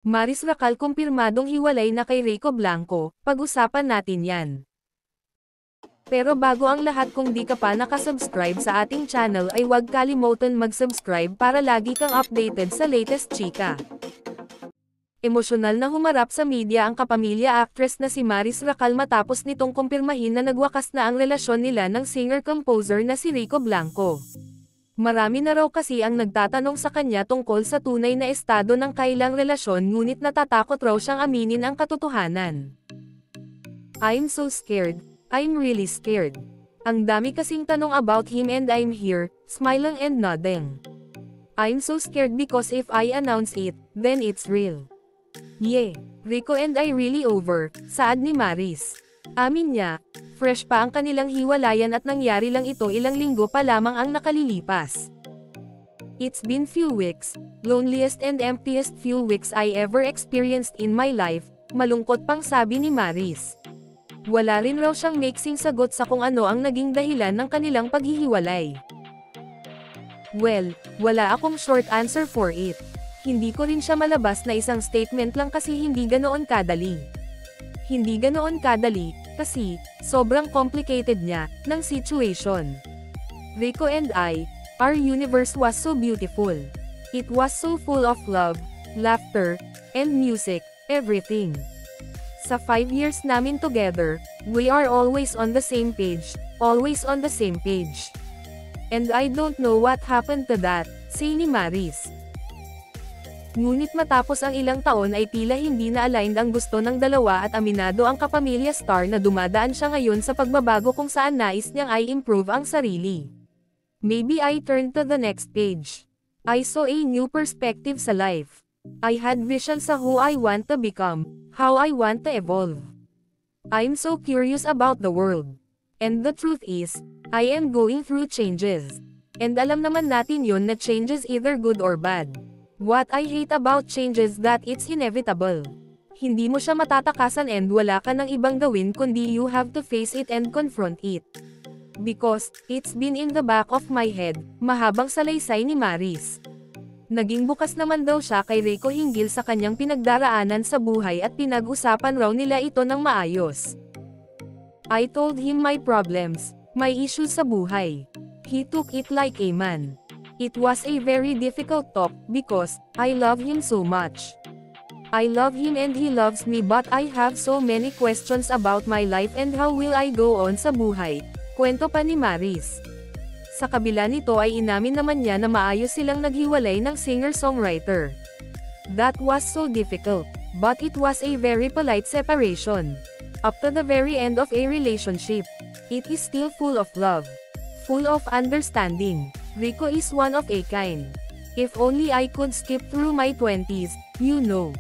Maris Racal kumpirmadong hiwalay na kay Rico Blanco, pag-usapan natin yan. Pero bago ang lahat, kung di ka pa nakasubscribe sa ating channel ay huwag kalimutan mag-subscribe para lagi kang updated sa latest chika. Emosyonal na humarap sa media ang kapamilya actress na si Maris Racal matapos nitong kumpirmahin na nagwakas na ang relasyon nila ng singer-composer na si Rico Blanco. Marami na raw kasi ang nagtatanong sa kanya tungkol sa tunay na estado ng kailang relasyon, ngunit natatakot raw siyang aminin ang katotohanan. "I'm so scared, I'm really scared. Ang dami kasing tanong about him and I'm here, smiling and nodding. I'm so scared because if I announce it, then it's real. Yeah, Rico and I really over," saad ni Maris. Amin niya, fresh pa ang kanilang hiwalayan at nangyari lang ito ilang linggo pa lamang ang nakalilipas. "It's been few weeks, loneliest and emptiest few weeks I ever experienced in my life," malungkot pang sabi ni Maris. Wala rin raw siyang maiksing sagot sa kung ano ang naging dahilan ng kanilang paghihiwalay. "Well, wala akong short answer for it. Hindi ko rin siya malabas na isang statement lang kasi hindi ganoon kadali. Hindi ganoon kadali, kasi, sobrang complicated niya, ng situation. Rico and I, our universe was so beautiful. It was so full of love, laughter, and music, everything. Sa 5 years namin together, we are always on the same page, always on the same page. And I don't know what happened to that," say ni Maris. Ngunit matapos ang ilang taon ay tila hindi na aligned ang gusto ng dalawa at aminado ang kapamilya star na dumadaan siya ngayon sa pagbabago kung saan nais niyang i-improve ang sarili. "Maybe I turned to the next page. I saw a new perspective sa life. I had vision sa who I want to become, how I want to evolve. I'm so curious about the world. And the truth is, I am going through changes. And alam naman natin yun na changes either good or bad. What I hate about change is that it's inevitable. Hindi mo siya matatakasan and wala ka nang ibang gawin kundi you have to face it and confront it. Because, it's been in the back of my head," mahabang salaysay ni Maris. Naging bukas naman daw siya kay Rico hinggil sa kanyang pinagdaraanan sa buhay at pinag-usapan raw nila ito ng maayos. "I told him my problems, my issues sa buhay. He took it like a man. It was a very difficult talk, because, I love him so much. I love him and he loves me, but I have so many questions about my life and how will I go on sa buhay," kwento pa ni Maris. Sa kabila nito ay inamin naman niya na maayos silang naghiwalay ng singer-songwriter. "That was so difficult, but it was a very polite separation. Up to the very end of a relationship. It is still full of love. Full of understanding. Rico is one of a kind. If only I could skip through my 20s, you know.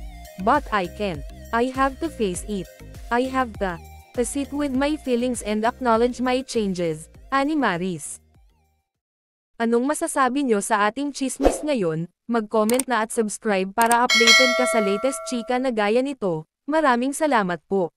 But I can't. I have to face it. I have to sit with my feelings and acknowledge my changes," ani Maris. Anong masasabi nyo sa ating chismis ngayon? Mag-comment na at subscribe para updated ka sa latest chika na gaya nito. Maraming salamat po.